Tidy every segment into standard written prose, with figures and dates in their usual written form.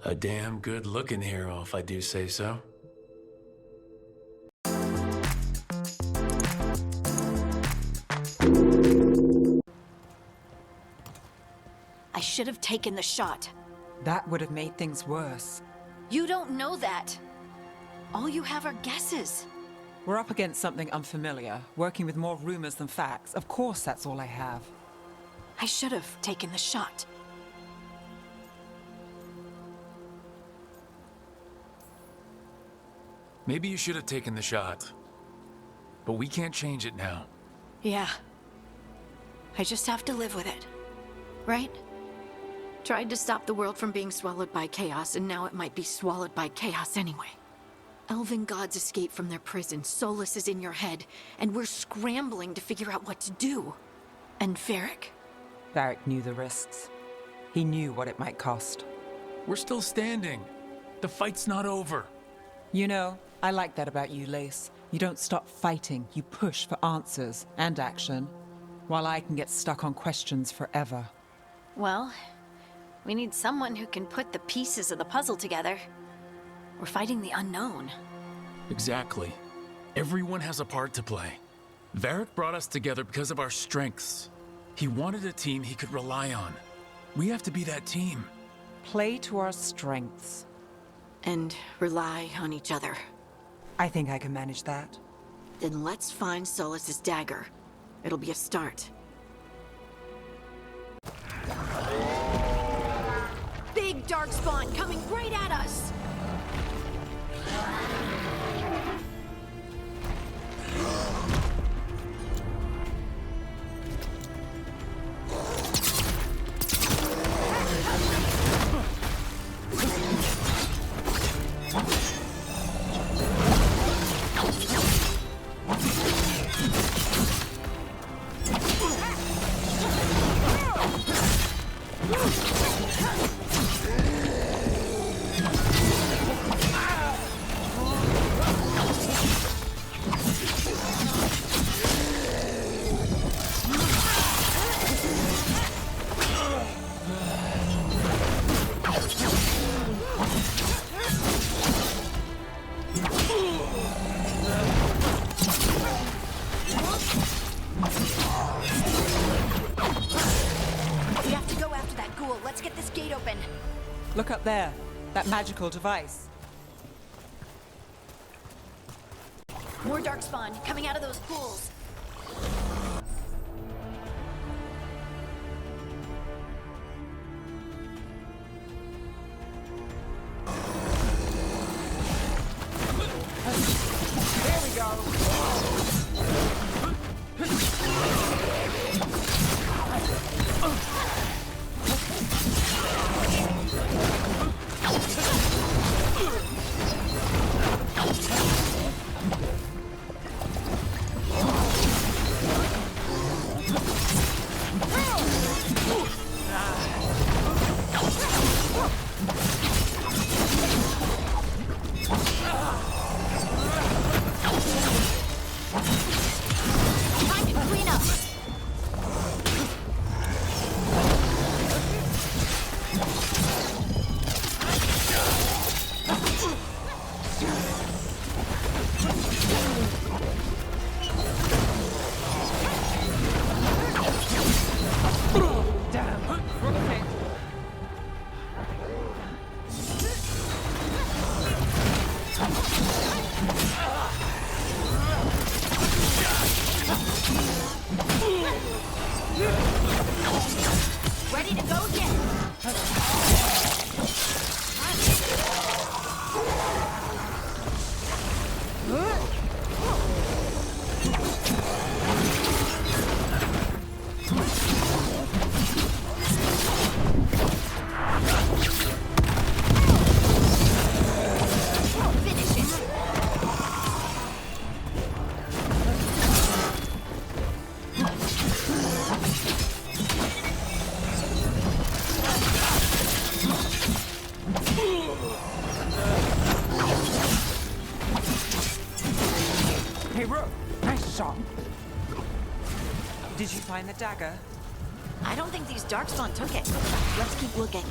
A damn good-looking hero, if I do say so. I should have taken the shot. That would have made things worse. You don't know that. All you have are guesses. We're up against something unfamiliar, working with more rumors than facts. Of course, that's all I have. I should have taken the shot. Maybe you should have taken the shot. But we can't change it now. Yeah. I just have to live with it. Right? Tried to stop the world from being swallowed by chaos, and now it might be swallowed by chaos anyway. Elven gods escape from their prison, Solus is in your head, and we're scrambling to figure out what to do. And Varric? Varric knew the risks. He knew what it might cost. We're still standing. The fight's not over. You know, I like that about you, Lace. You don't stop fighting, you push for answers and action, while I can get stuck on questions forever. Well, we need someone who can put the pieces of the puzzle together. We're fighting the unknown. Exactly. Everyone has a part to play. Varric brought us together because of our strengths. He wanted a team he could rely on. We have to be that team. Play to our strengths. And rely on each other. I think I can manage that. Then let's find Solus's dagger. It'll be a start. Big darkspawn coming right at us! Look up there. That magical device. More darkspawn coming out of those pools. There we go. Ready to go again. Hey, Rook, nice shot. Did you find the dagger? I don't think these darkspawn took it. Let's keep looking.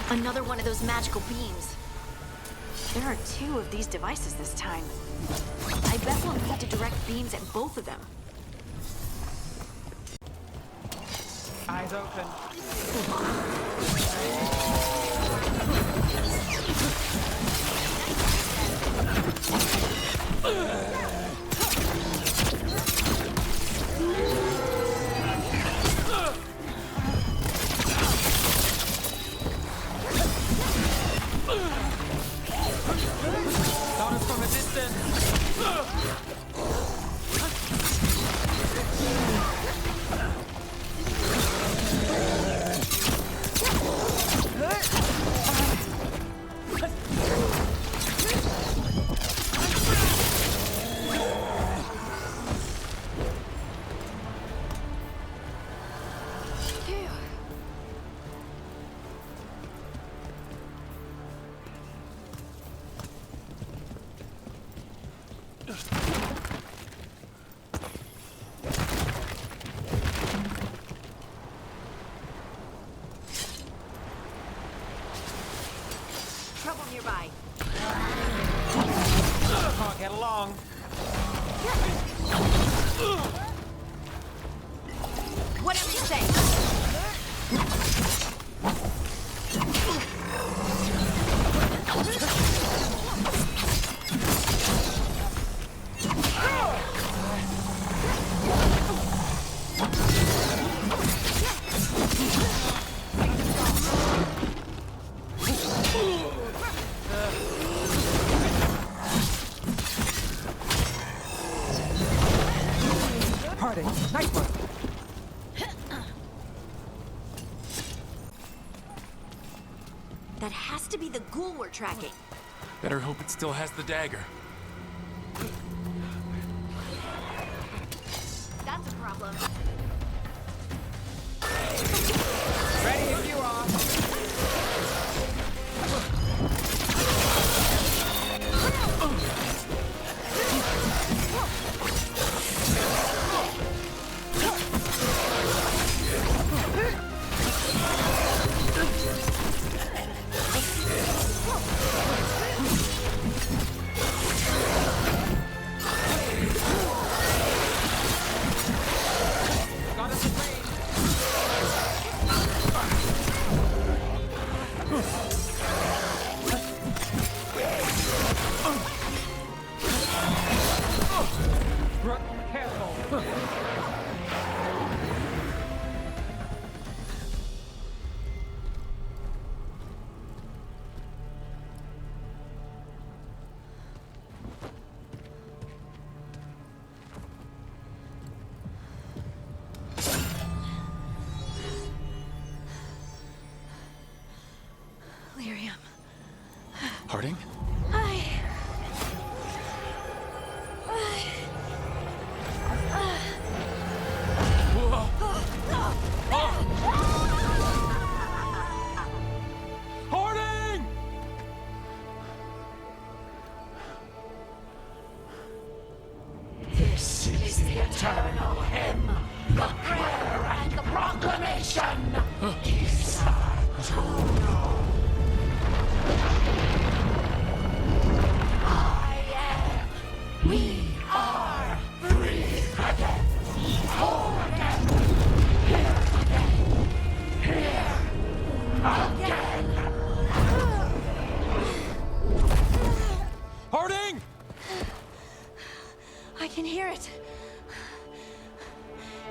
Another one of those magical beams. There are 2 of these devices this time. I bet we'll need to direct beams at both of them. Eyes open. Notice from a distance. Phew. Trouble nearby. Can't get along. Whatever you say. Harding, nice work. That has to be the ghoul we're tracking. Better hope it still has the dagger. That's a problem. Ready if you are. Got us a range. Brooke, careful. Lyrium. Harding? Harding! This is the eternal hymn, the prayer and the proclamation. Isa Juno. I am. We are free again. Whole again. Here again. Here again. Harding! I can hear it.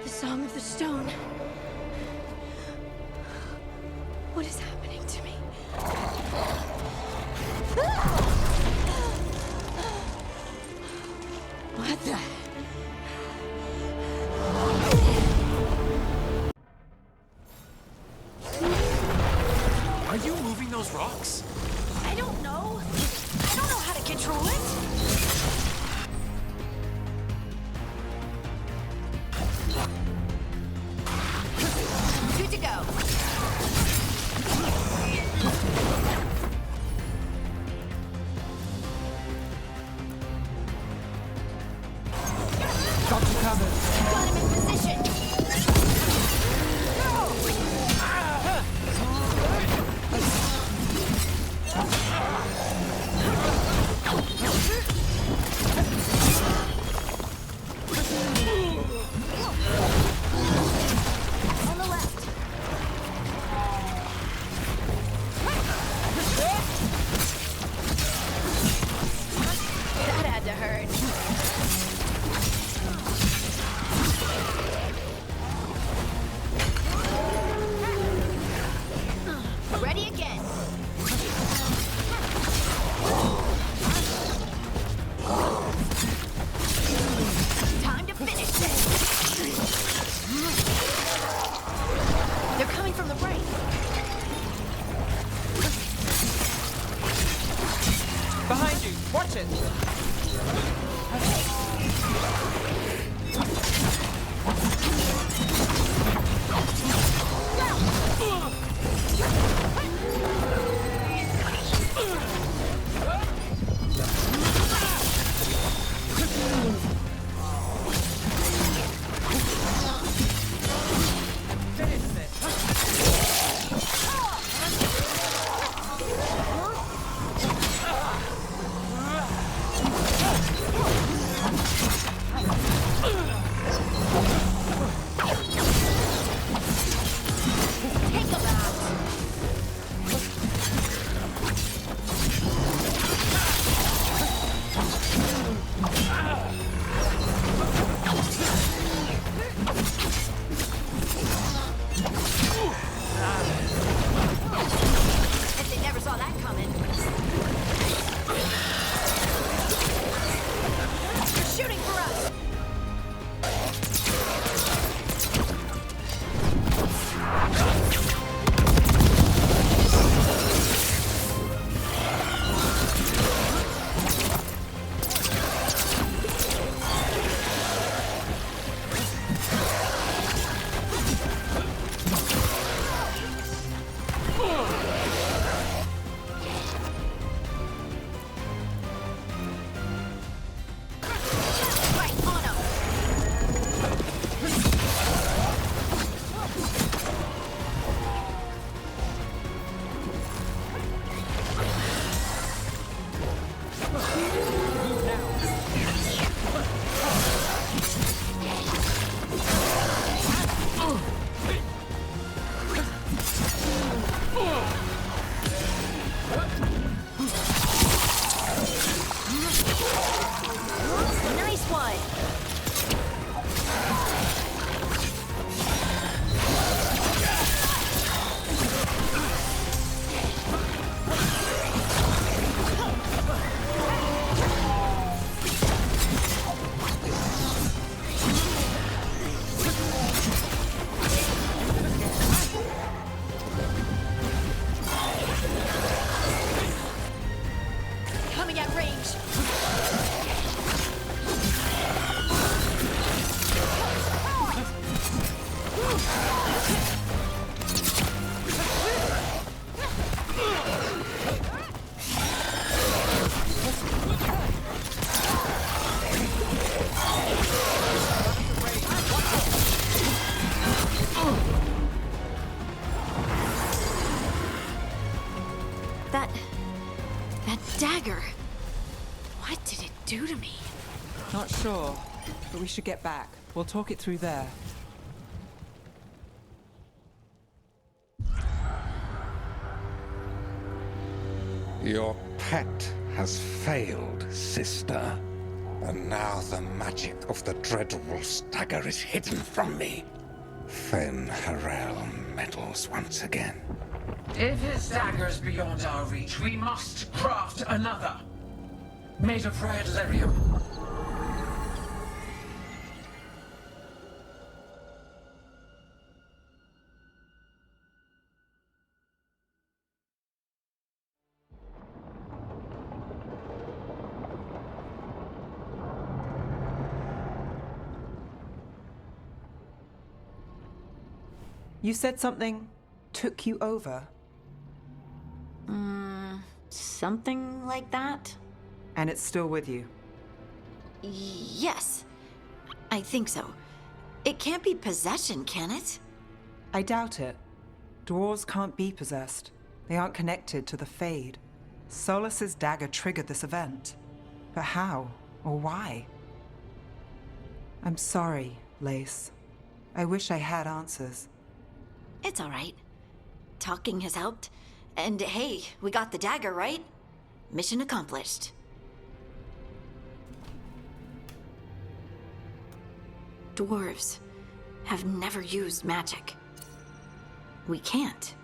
The song of the stone. What is happening to me? What the? Are you moving those rocks? I don't know. I don't know how to control it. Good to go. Got you covered. Got him in position. Not sure, but we should get back. We'll talk it through there. Your pet has failed, sister. And now the magic of the Dreadwolf's dagger is hidden from me. Fen Harel meddles once again. If his dagger's beyond our reach, we must craft another. Made of red lyrium. You said something took you over, Something like that? and it's still with you. Yes. I think so. It can't be possession, can it? I doubt it. Dwarves can't be possessed. They aren't connected to the Fade. Solus's dagger triggered this event. But how or why? I'm sorry, Lace. I wish I had answers. It's all right. Talking has helped. And hey, we got the dagger, right? Mission accomplished. Dwarves have never used magic. We can't.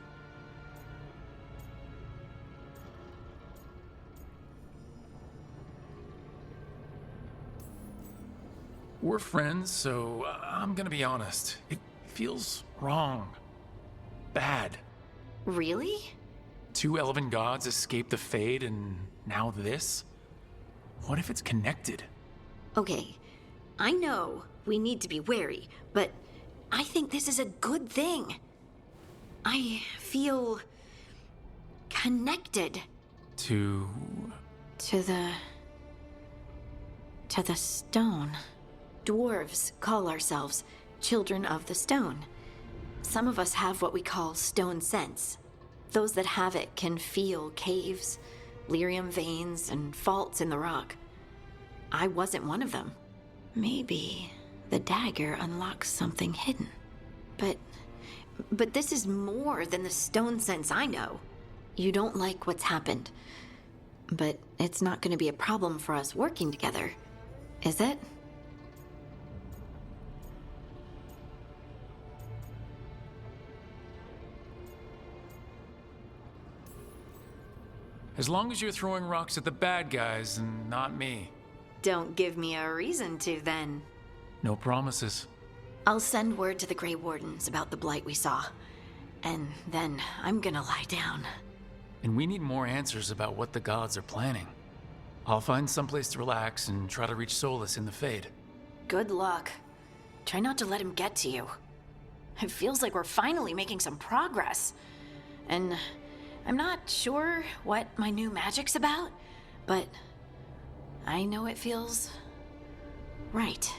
We're friends, so I'm gonna be honest. It feels wrong. Bad. Really? 2 elven gods escaped the Fade, and now this? What if it's connected? Okay, I know we need to be wary, but I think this is a good thing. I feel connected To... to the stone. Dwarves call ourselves children of the stone. Some of us have what we call stone sense. Those that have it can feel caves, lyrium veins, and faults in the rock. I wasn't one of them. Maybe the dagger unlocks something hidden. But this is more than the stone sense I know. You don't like what's happened. But it's not going to be a problem for us working together, is it? As long as you're throwing rocks at the bad guys and not me. Don't give me a reason to, then. No promises. I'll send word to the Grey Wardens about the blight we saw. And then I'm gonna lie down. And we need more answers about what the gods are planning. I'll find someplace to relax and try to reach Solus in the Fade. Good luck. Try not to let him get to you. It feels like we're finally making some progress. And I'm not sure what my new magic's about, but I know it feels right.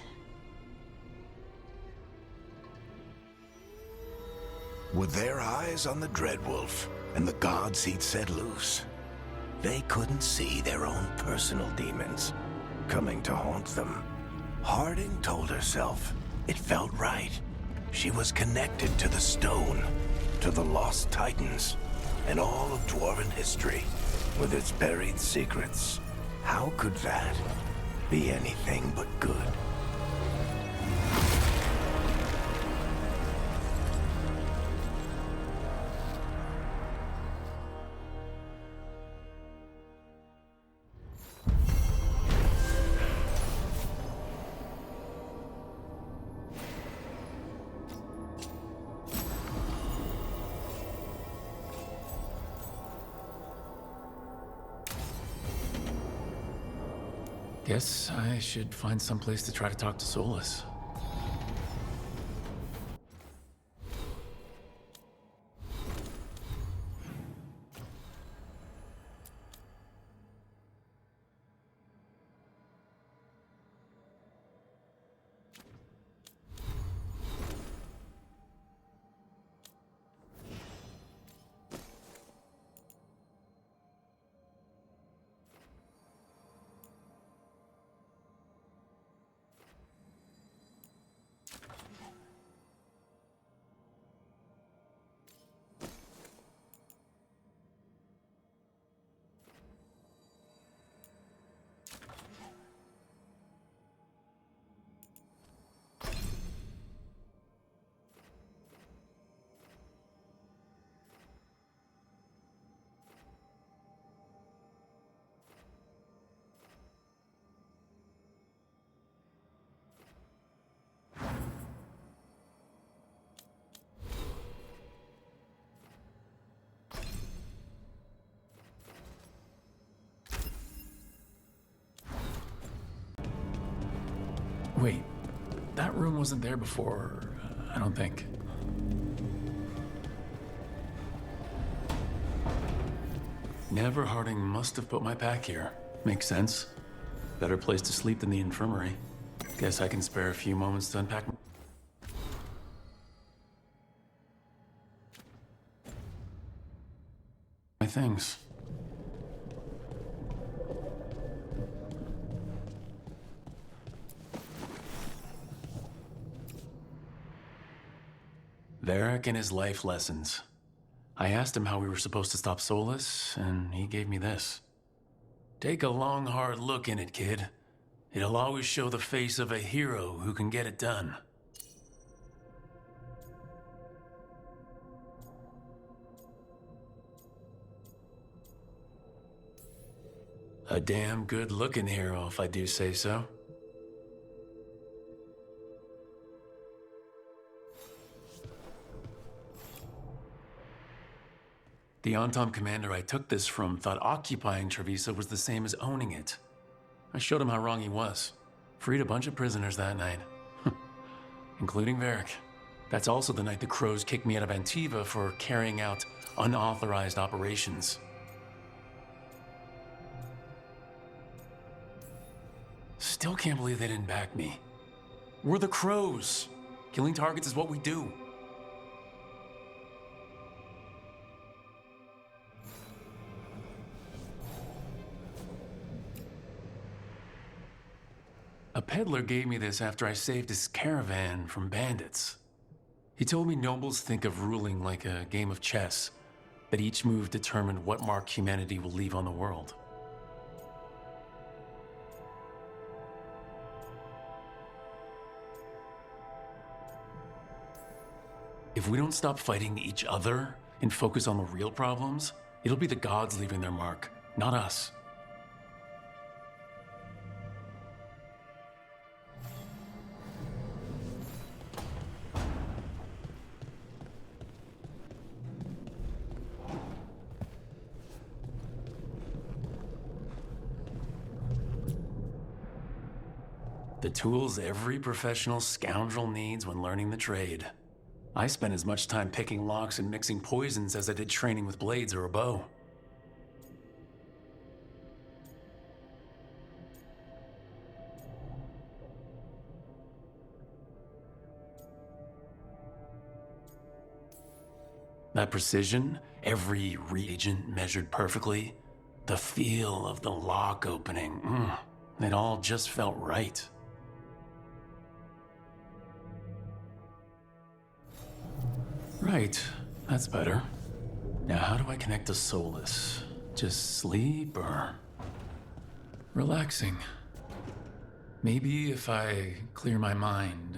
With their eyes on the Dreadwolf and the gods he'd set loose, they couldn't see their own personal demons coming to haunt them. Harding told herself it felt right. She was connected to the stone, to the lost titans, and all of Dwarven history with its buried secrets. How could that be anything but good? Guess I should find someplace to try to talk to Solus. That room wasn't there before, I don't think. Never Harding must have put my pack here. Makes sense. Better place to sleep than the infirmary. Guess I can spare a few moments to unpack my things. Varric and his life lessons. I asked him how we were supposed to stop Solus, and he gave me this. Take a long, hard look in it, kid. It'll always show the face of a hero who can get it done. A damn good-looking hero, if I do say so. The on-tom commander I took this from thought occupying Trevisa was the same as owning it. I showed him how wrong he was. Freed a bunch of prisoners that night. Including Varric. That's also the night the Crows kicked me out of Antiva for carrying out unauthorized operations. Still can't believe they didn't back me. We're the Crows. Killing targets is what we do. A peddler gave me this after I saved his caravan from bandits. He told me nobles think of ruling like a game of chess, that each move determined what mark humanity will leave on the world. If we don't stop fighting each other and focus on the real problems, it'll be the gods leaving their mark, not us. The tools every professional scoundrel needs when learning the trade. I spent as much time picking locks and mixing poisons as I did training with blades or a bow. That precision, every reagent measured perfectly, the feel of the lock opening, it all just felt right. Right, that's better. Now how do I connect to Solus? Just sleep or relaxing? Maybe if I clear my mind.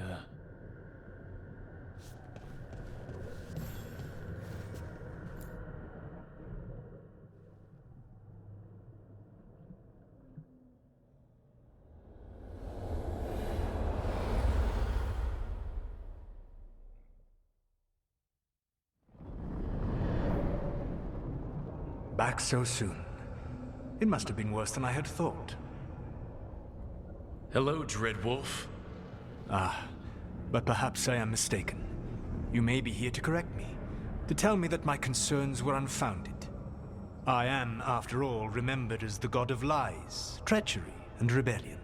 Back so soon. It must have been worse than I had thought. Hello, Dreadwolf. But perhaps I am mistaken. You may be here to correct me, to tell me that my concerns were unfounded. I am, after all, remembered as the god of lies, treachery, and rebellion.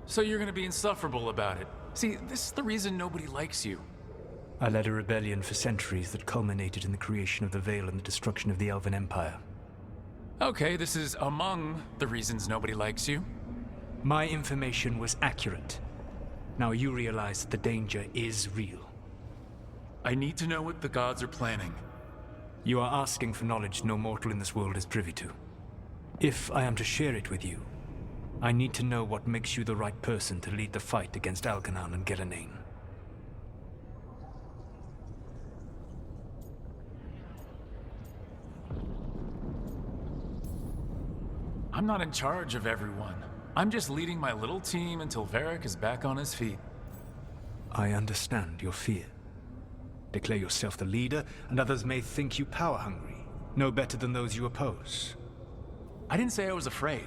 So you're gonna be insufferable about it. See, this is the reason nobody likes you. I led a rebellion for centuries that culminated in the creation of the Veil and the destruction of the Elven Empire. Okay, this is among the reasons nobody likes you. My information was accurate. Now you realize that the danger is real. I need to know what the gods are planning. You are asking for knowledge no mortal in this world is privy to. If I am to share it with you, I need to know what makes you the right person to lead the fight against Algernon and Gelanin. I'm not in charge of everyone. I'm just leading my little team until Varric is back on his feet. I understand your fear. Declare yourself the leader, and others may think you power-hungry. No better than those you oppose. I didn't say I was afraid.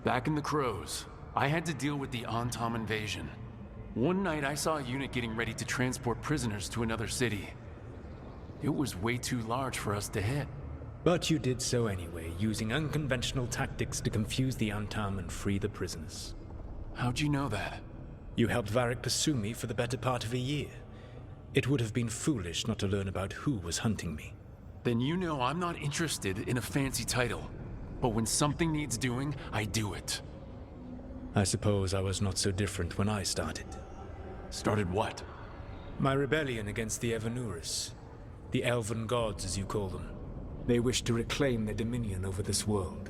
Back in the Crows, I had to deal with the Antom invasion. One night I saw a unit getting ready to transport prisoners to another city. It was way too large for us to hit. But you did so anyway, using unconventional tactics to confuse the Antam and free the prisoners. How'd you know that? You helped Varric pursue me for the better part of a year. It would have been foolish not to learn about who was hunting me. Then you know I'm not interested in a fancy title. But when something needs doing, I do it. I suppose I was not so different when I started. Started what? My rebellion against the Evanuris. The elven gods, as you call them. They wish to reclaim their dominion over this world.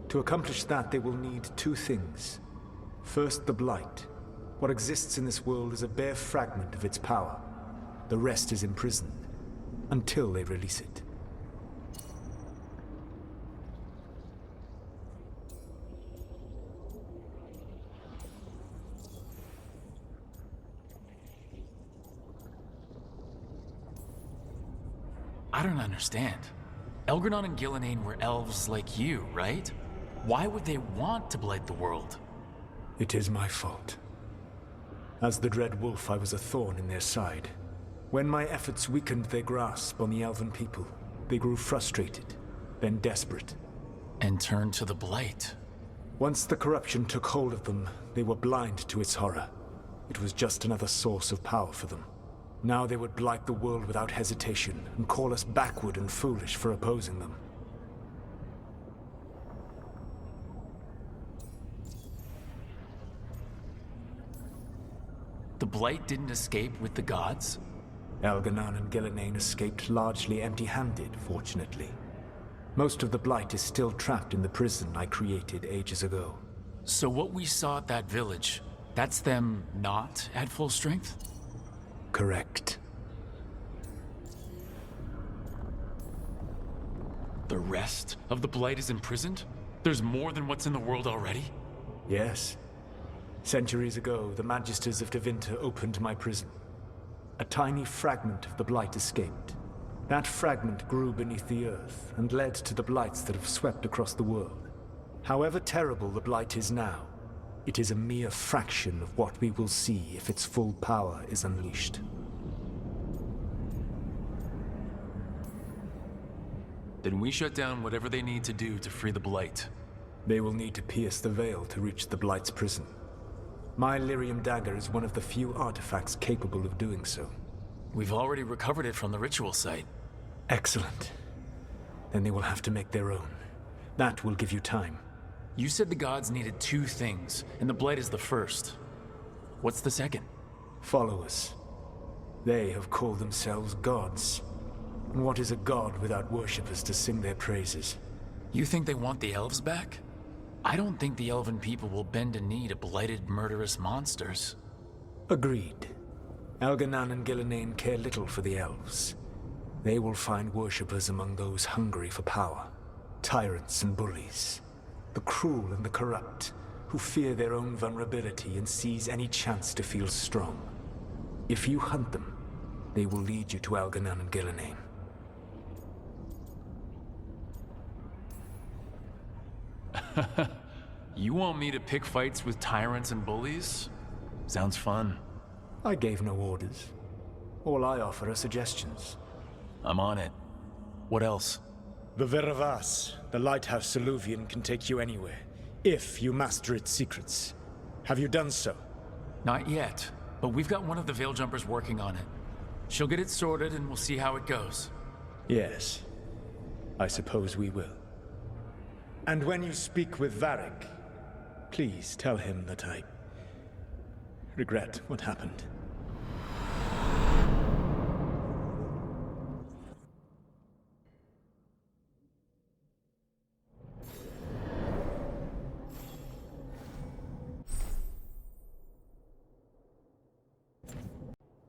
To accomplish that, they will need two things. First, the Blight. What exists in this world is a bare fragment of its power. The rest is imprisoned, until they release it. I don't understand. Elgranon and Gillenane were elves like you, right? Why would they want to blight the world? It is my fault. As the Dread Wolf, I was a thorn in their side. When my efforts weakened their grasp on the elven people, they grew frustrated, then desperate. And turned to the blight. Once the corruption took hold of them, they were blind to its horror. It was just another source of power for them. Now they would blight the world without hesitation, and call us backward and foolish for opposing them. The blight didn't escape with the gods? Elganon and Gillenane escaped largely empty-handed, fortunately. Most of the blight is still trapped in the prison I created ages ago. So what we saw at that village, that's them not at full strength? Correct. The rest of the blight is imprisoned? There's more than what's in the world already? Yes. Centuries ago, the Magisters of Tevinter opened my prison. A tiny fragment of the blight escaped. That fragment grew beneath the earth and led to the blights that have swept across the world. However terrible the blight is now, it is a mere fraction of what we will see if its full power is unleashed. Then we shut down whatever they need to do to free the blight. They will need to pierce the veil to reach the blight's prison. My lyrium dagger is one of the few artifacts capable of doing so. We've already recovered it from the ritual site. Excellent. Then they will have to make their own. That will give you time. You said the gods needed two things, and the blight is the first. What's the second? Followers. They have called themselves gods. And what is a god without worshippers to sing their praises? You think they want the elves back? I don't think the elven people will bend a knee to blighted, murderous monsters. Agreed. Elganon and Gillenane care little for the elves. They will find worshippers among those hungry for power. Tyrants and bullies. The cruel and the corrupt, who fear their own vulnerability and seize any chance to feel strong. If you hunt them, they will lead you to Elganon and Gillenane. You want me to pick fights with tyrants and bullies? Sounds fun. I gave no orders. All I offer are suggestions. I'm on it. What else? The Veravas, the lighthouse Soluvian, can take you anywhere, if you master its secrets. Have you done so? Not yet, but we've got one of the Veil Jumpers working on it. She'll get it sorted and we'll see how it goes. Yes. I suppose we will. And when you speak with Varric, please tell him that I regret what happened.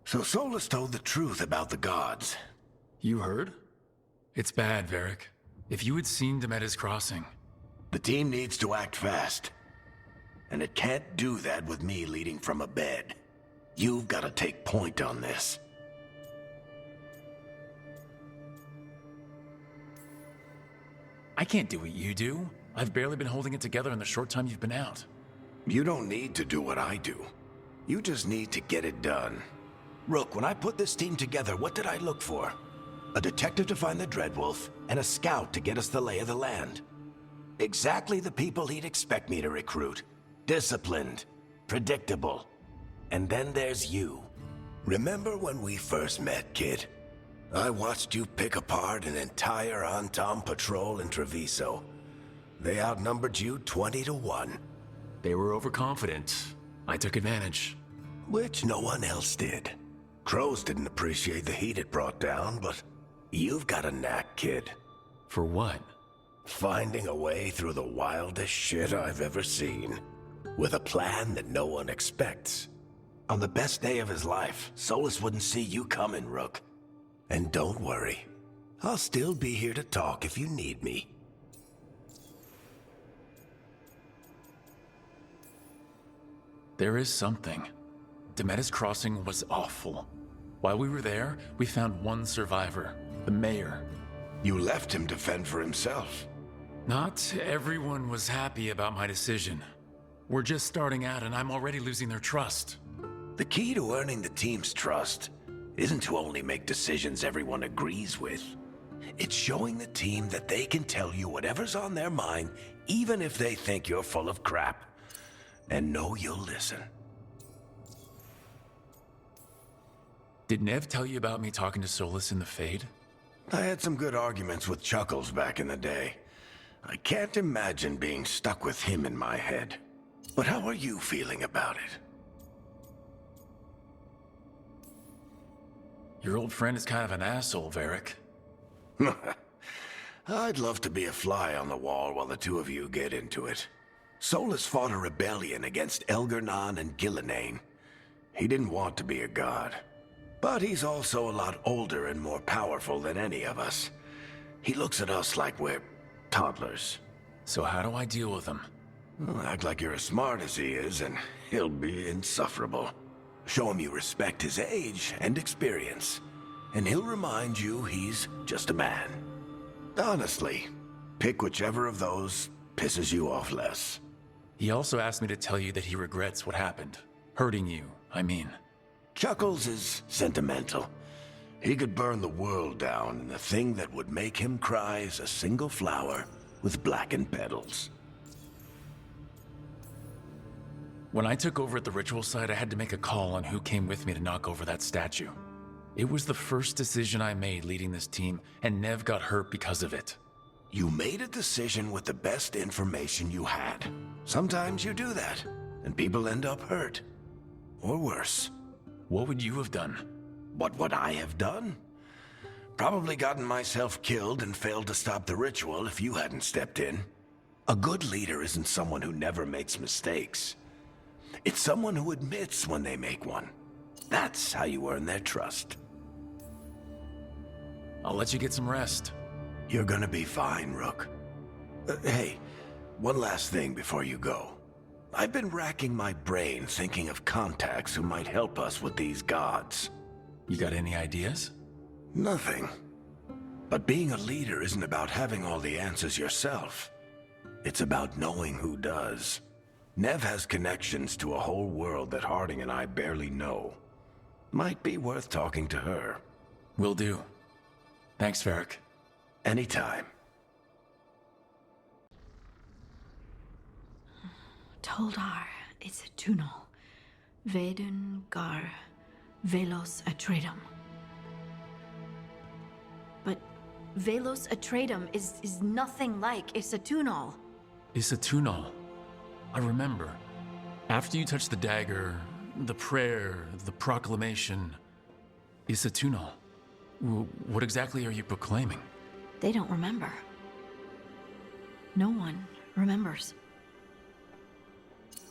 So Solus told the truth about the gods. You heard? It's bad, Varric. If you had seen Demeda's crossing. The team needs to act fast. And it can't do that with me leading from a bed. You've got to take point on this. I can't do what you do. I've barely been holding it together in the short time you've been out. You don't need to do what I do. You just need to get it done. Rook, when I put this team together, what did I look for? A detective to find the Dreadwolf, and a scout to get us the lay of the land. Exactly the people he'd expect me to recruit. Disciplined, predictable. And then there's you. Remember when we first met, kid? I watched you pick apart an entire Antom patrol in Treviso. They outnumbered you 20 to 1. They were overconfident. I took advantage. Which no one else did. Crows didn't appreciate the heat it brought down, but you've got a knack, kid. For what? Finding a way through the wildest shit I've ever seen. With a plan that no one expects. On the best day of his life, Solus wouldn't see you coming, Rook. And don't worry. I'll still be here to talk if you need me. There is something. Demetis Crossing was awful. While we were there, we found one survivor, the mayor. You left him to fend for himself. Not everyone was happy about my decision. We're just starting out and I'm already losing their trust. The key to earning the team's trust isn't to only make decisions everyone agrees with. It's showing the team that they can tell you whatever's on their mind, even if they think you're full of crap. And know you'll listen. Did Nev tell you about me talking to Solus in the Fade? I had some good arguments with Chuckles back in the day. I can't imagine being stuck with him in my head. But how are you feeling about it? Your old friend is kind of an asshole, Varric. I'd love to be a fly on the wall while the two of you get into it. Solus fought a rebellion against Elgernon and Gillenane. He didn't want to be a god. But he's also a lot older and more powerful than any of us. He looks at us like we're toddlers. So how do I deal with him? Well, act like you're as smart as he is, and he'll be insufferable. Show him you respect his age and experience, and he'll remind you he's just a man. Honestly, pick whichever of those pisses you off less. He also asked me to tell you that he regrets what happened. Hurting you, I mean. Chuckles is sentimental. He could burn the world down, and the thing that would make him cry is a single flower with blackened petals. When I took over at the ritual site, I had to make a call on who came with me to knock over that statue. It was the first decision I made leading this team, and Nev got hurt because of it. You made a decision with the best information you had. Sometimes you do that, and people end up hurt. Or worse. What would you have done? What would I have done? Probably gotten myself killed and failed to stop the ritual if you hadn't stepped in. A good leader isn't someone who never makes mistakes. It's someone who admits when they make one. That's how you earn their trust. I'll let you get some rest. You're gonna be fine, Rook. Hey, one last thing before you go. I've been racking my brain thinking of contacts who might help us with these gods. You got any ideas? Nothing. But being a leader isn't about having all the answers yourself. It's about knowing who does. Nev has connections to a whole world that Harding and I barely know. Might be worth talking to her. Will do. Thanks, Varric. Anytime. Toldar, it's a tunnel. Vedun gar velos atredum. But velos atredum is nothing like Isatunal. Isatunal. I remember. After you touched the dagger, the prayer, the proclamation, Isatunal. What exactly are you proclaiming? They don't remember. No one remembers.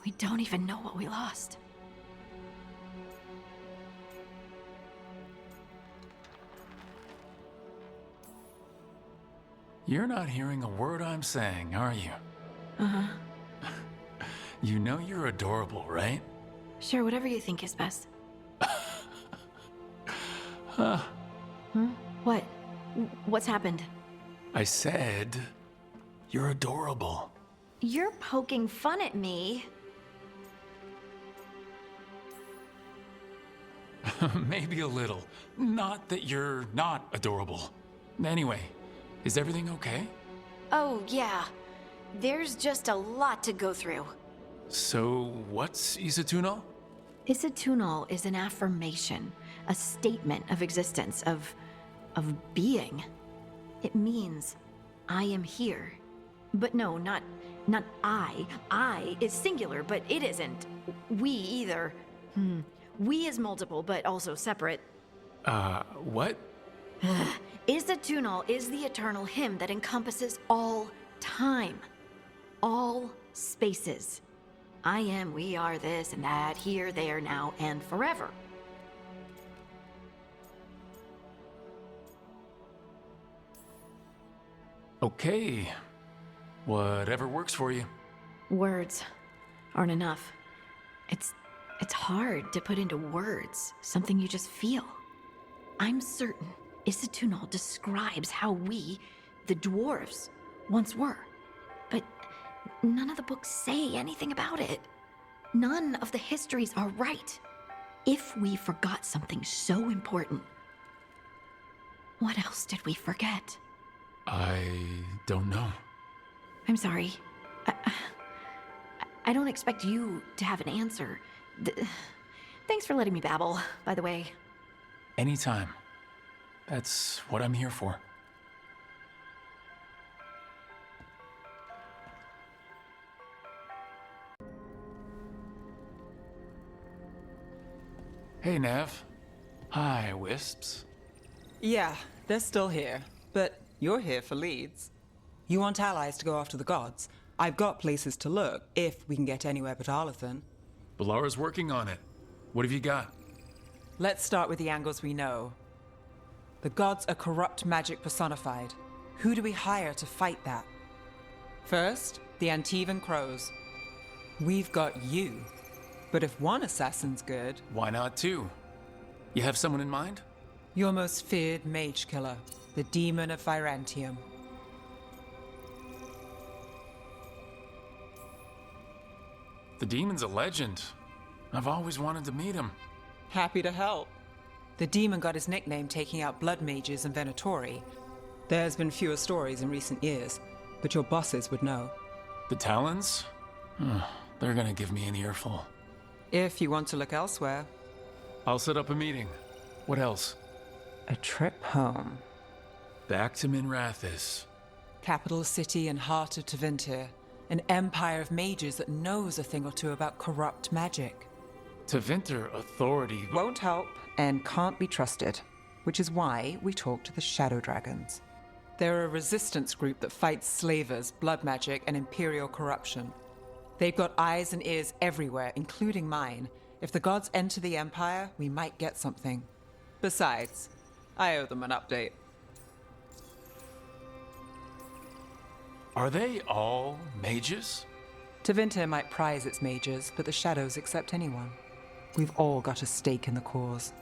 We don't even know what we lost. You're not hearing a word I'm saying, are you? Uh-huh. You know you're adorable, right? Sure, whatever you think is best. What? What's happened? I said, You're adorable. You're poking fun at me. Maybe a little. Not that you're not adorable. Anyway, is everything okay? Oh, yeah. There's just a lot to go through. So, what's Isatunal? Isatunal is an affirmation, a statement of existence, of being. It means, I am here. But no, not I. I is singular, but it isn't. We either. We is multiple, but also separate. What? Isatunal is the eternal hymn that encompasses all time. All spaces. I am, we are, this and that, here, there, now, and forever. Okay. Whatever works for you. Words aren't enough. It's hard to put into words something you just feel. I'm certain Isatunal describes how we, the dwarves, once were. But none of the books say anything about it. None of the histories are right. If we forgot something so important, what else did we forget? I don't know. I'm sorry. I don't expect you to have an answer. Thanks for letting me babble, by the way. Anytime. That's what I'm here for. Hey, Nev. Hi, Wisps. Yeah, they're still here, but you're here for leads. You want allies to go after the gods? I've got places to look, if we can get anywhere but Arlathan. Balara's working on it. What have you got? Let's start with the angles we know. The gods are corrupt magic personified. Who do we hire to fight that? First, the Antivan Crows. We've got you. But if one assassin's good, Why not two? You have someone in mind? your most feared mage killer, the Demon of Virantium. The demon's a legend. I've always wanted to meet him. Happy to help. The demon got his nickname taking out blood mages and Venatori. There's been fewer stories in recent years, but your bosses would know. The Talons? They're gonna give me an earful. If you want to look elsewhere, I'll set up a meeting. What else? a trip home. Back to Minrathis. Capital city and heart of Tevinter. An empire of mages that knows a thing or two about corrupt magic. Tevinter authority. Won't help and can't be trusted, which is why we talk to the Shadow Dragons. They're a resistance group that fights slavers, blood magic, and imperial corruption. They've got eyes and ears everywhere, including mine. If the gods enter the Empire, we might get something. Besides, I owe them an update. Are they all mages? Tevinter might prize its mages, but the Shadows accept anyone. We've all got a stake in the cause.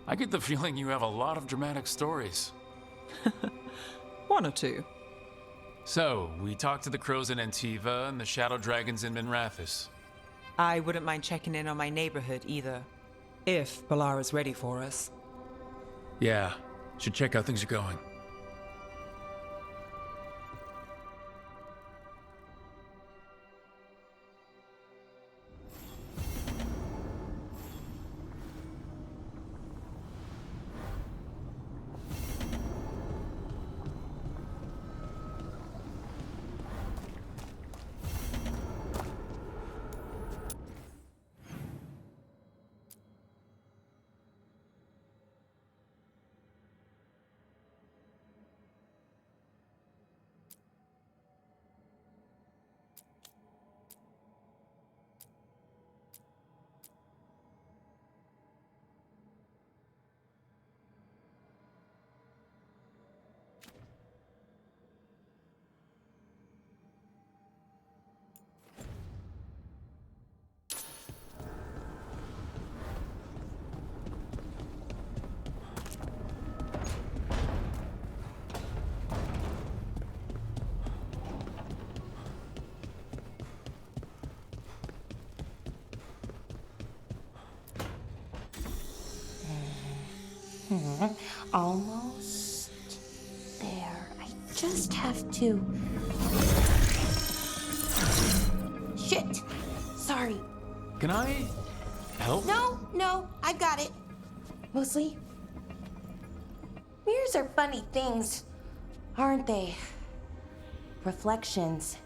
I get the feeling you have a lot of dramatic stories. One or two. So, we talked to the crows in Antiva and the shadow dragons in Minrathis. I wouldn't mind checking in on my neighborhood either. If Balara's ready for us. Yeah, should check how things are going. Almost there. I just have to... Shit! Sorry. Can I help? No, I've got it. Mostly, mirrors are funny things, aren't they? Reflections.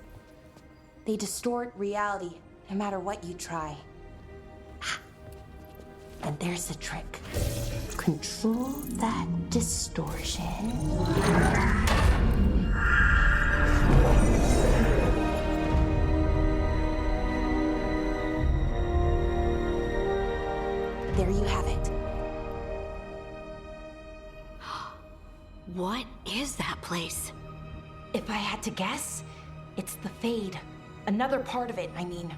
They distort reality, no matter what you try. And there's the trick. Control that distortion. There you have it. What is that place? If I had to guess, it's the Fade. Another part of it, I mean.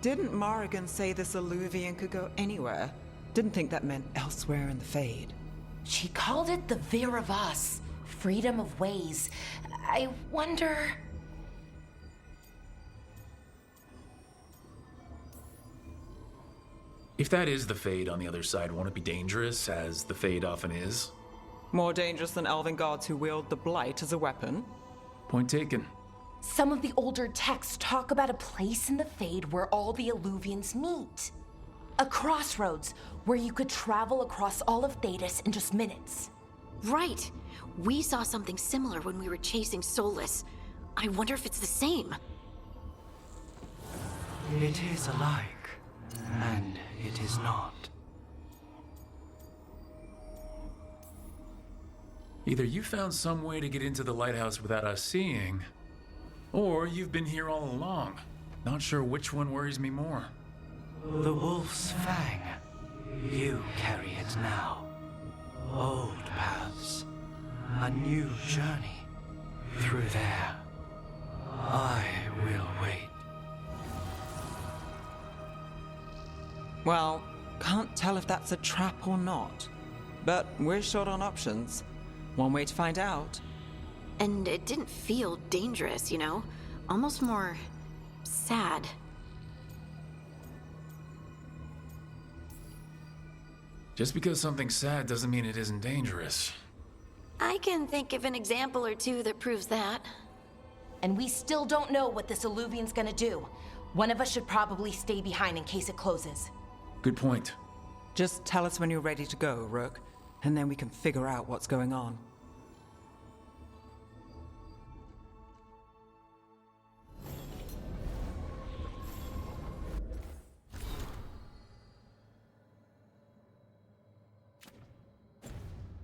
Didn't Morrigan say this Illuvian could go anywhere? Didn't think that meant elsewhere in the Fade. She called it the Vir of Us, freedom of ways. I wonder... If that is the Fade on the other side, won't it be dangerous, as the Fade often is? More dangerous than elven guards who wield the Blight as a weapon? Point taken. Some of the older texts talk about a place in the Fade where all the Illuvians meet. A crossroads where you could travel across all of Thedas in just minutes. Right. We saw something similar when we were chasing Solus. I wonder if it's the same. It is alike, and it is not. Either you found some way to get into the lighthouse without us seeing, or you've been here all along. Not sure which one worries me more. The wolf's fang. You carry it now. Old paths. A new journey. Through there. I will wait. Well, can't tell if that's a trap or not. But we're short on options. One way to find out. And it didn't feel dangerous, you know? Almost more sad. Just because something's sad doesn't mean it isn't dangerous. I can think of an example or two that proves that. And we still don't know what this Illuvian's gonna do. One of us should probably stay behind in case it closes. Good point. Just tell us when you're ready to go, Rook, and then we can figure out what's going on.